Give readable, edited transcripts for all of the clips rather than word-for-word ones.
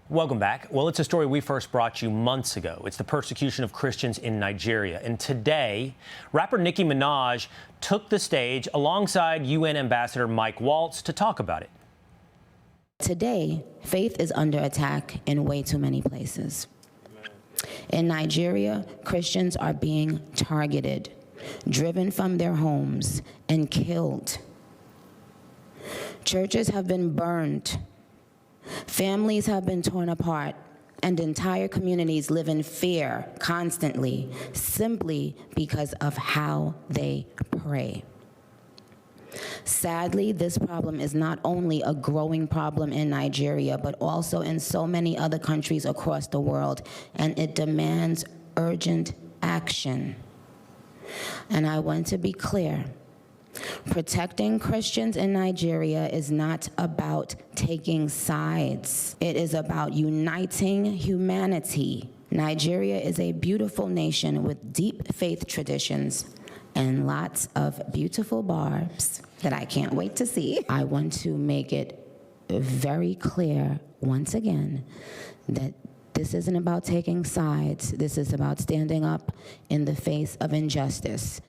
Welcome back. Well, it's a story we first brought you months ago. It's the persecution of Christians in Nigeria. And today, rapper Nicki Minaj took the stage alongside UN Ambassador Mike Waltz to talk about it. Today, faith is under attack in way too many places. In Nigeria, Christians are being targeted, driven from their homes, and killed. Churches have been burned. Families have been torn apart, and entire communities live in fear constantly, simply because of how they pray. Sadly, this problem is not only a growing problem in Nigeria, but also in so many other countries across the world, and it demands urgent action. And I want to be clear. Protecting Christians in Nigeria is not about taking sides. It is about uniting humanity. Nigeria is a beautiful nation with deep faith traditions and lots of beautiful barbs that I can't wait to see. I want to make it very clear once again that this isn't about taking sides. This is about standing up in the face of injustice.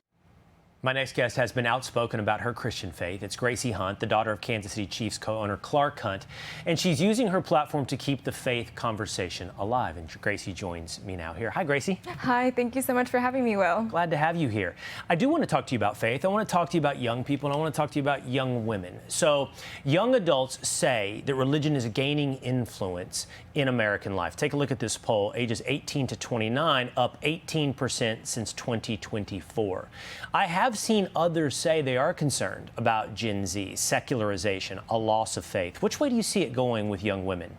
My next guest has been outspoken about her Christian faith. It's Gracie Hunt, the daughter of Kansas City Chiefs co-owner Clark Hunt, and she's using her platform to keep the faith conversation alive. And Gracie joins me now here. Hi, Gracie. Hi, thank you so much for having me, Will. Glad to have you here. I do want to talk to you about faith. I want to talk to you about young people, and I want to talk to you about young women. So, young adults say that religion is gaining influence in American life. Take a look at this poll, ages 18 to 29, up 18% since 2024. I have seen others say they are concerned about Gen Z, secularization, a loss of faith. Which way do you see it going with young women?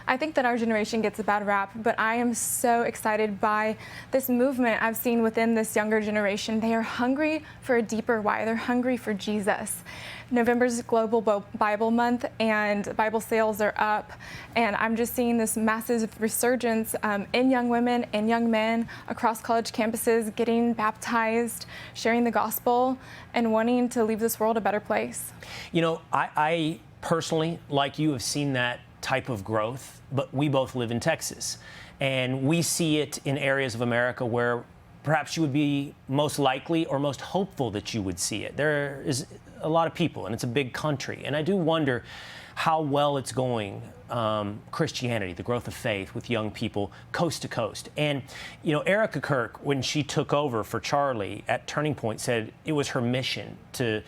I think that our generation gets a bad rap, but I am so excited by this movement I've seen within this younger generation. They are hungry for a deeper why. They're hungry for Jesus. November's Global Bible Month, and Bible sales are up, and I'm just seeing this massive resurgence in young women and young men across college campuses getting baptized, sharing the gospel, and wanting to leave this world a better place. You know, I personally, like you, have seen that type of growth, but we both live in Texas, and we see it in areas of America where perhaps you would be most likely or most hopeful that you would see it. There is a lot of people, and it's a big country, and I do wonder how well it's going, Christianity, the growth of faith with young people coast to coast. And, you know, Erica Kirk, when she took over for Charlie at Turning Point, said it was her mission to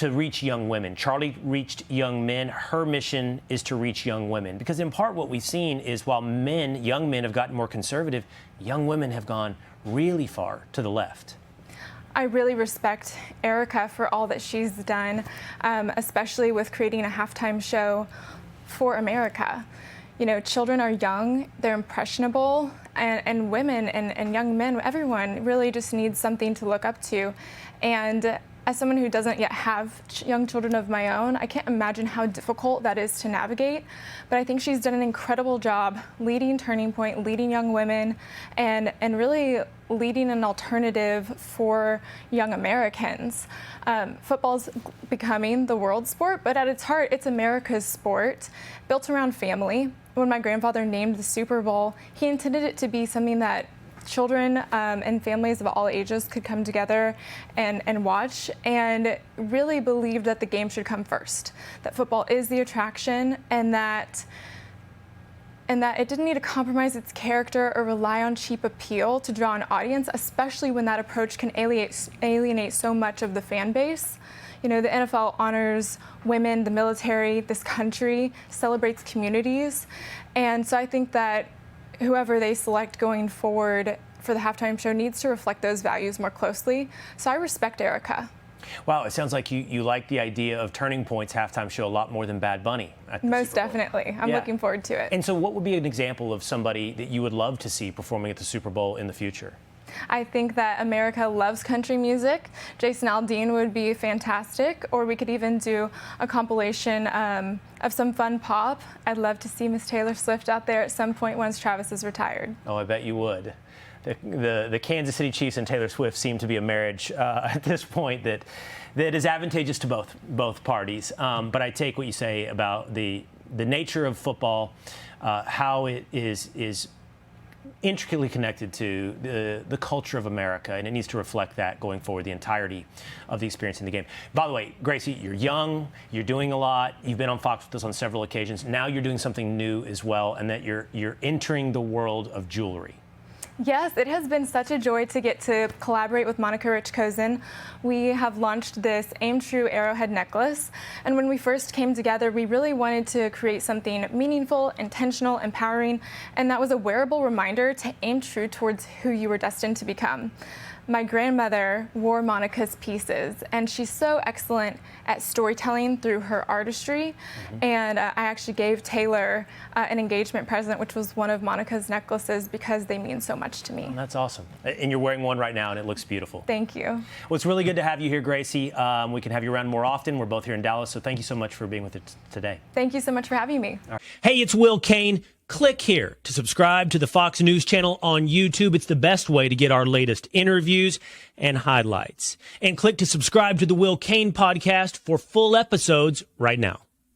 reach young women. Charlie reached young men. Her mission is to reach young women. Because in part what we've seen is while young men have gotten more conservative, young women have gone really far to the left. I really respect Erica for all that she's done, especially with creating a halftime show for America. You know, children are young, they're impressionable, and women and young men, everyone really just needs something to look up to. And as someone who doesn't yet have young children of my own, I can't imagine how difficult that is to navigate. But I think she's done an incredible job leading Turning Point, leading young women, and really leading an alternative for young Americans. Football's becoming the world sport, but at its heart, it's America's sport, built around family. When my grandfather named the Super Bowl, he intended it to be something that children and families of all ages could come together and watch, and really believed that the game should come first, that football is the attraction, and that it didn't need to compromise its character or rely on cheap appeal to draw an audience, especially when that approach can alienate so much of the fan base. You know, the NFL honors women, the military, this country celebrates communities, and so I think that whoever they select going forward for the halftime show needs to reflect those values more closely. So I respect Erica. Wow, it sounds like you like the idea of Turning Point's halftime show a lot more than Bad Bunny at the Most Super Bowl. definitely. I'm looking forward to it. And so what would be an example of somebody that you would love to see performing at the Super Bowl in the future? I think that America loves country music. Jason Aldean would be fantastic, or we could even do a compilation of some fun pop. I'd love to see Miss Taylor Swift out there at some point once Travis is retired. Oh, I bet you would. The Kansas City Chiefs and Taylor Swift seem to be a marriage at this point that is advantageous to both parties. But I take what you say about the the nature of football, how it is intricately connected to the culture of America, and it needs to reflect that going forward, the entirety of the experience in the game. By the way, Gracie, you're young, you're doing a lot, you've been on Fox with us on several occasions. Now you're doing something new as well, and that you're entering the world of jewelry. Yes, it has been such a joy to get to collaborate with Monica Rich-Cozen. We have launched this Aim True Arrowhead necklace, and when we first came together, we really wanted to create something meaningful, intentional, empowering, and that was a wearable reminder to aim true towards who you were destined to become. My grandmother wore Monica's pieces, and she's so excellent at storytelling through her artistry. And I actually gave Taylor an engagement present, which was one of Monica's necklaces, because they mean so much to me. That's awesome. And you're wearing one right now, and it looks beautiful. Thank you. Well, it's really good to have you here, Gracie. We can have you around more often. We're both here in Dallas, so thank you so much for being with us today. Thank you so much for having me. Hey, it's Will Kane. Click here to subscribe to the Fox News channel on YouTube. It's the best way to get our latest interviews and highlights. And click to subscribe to the Will Kane podcast for full episodes right now.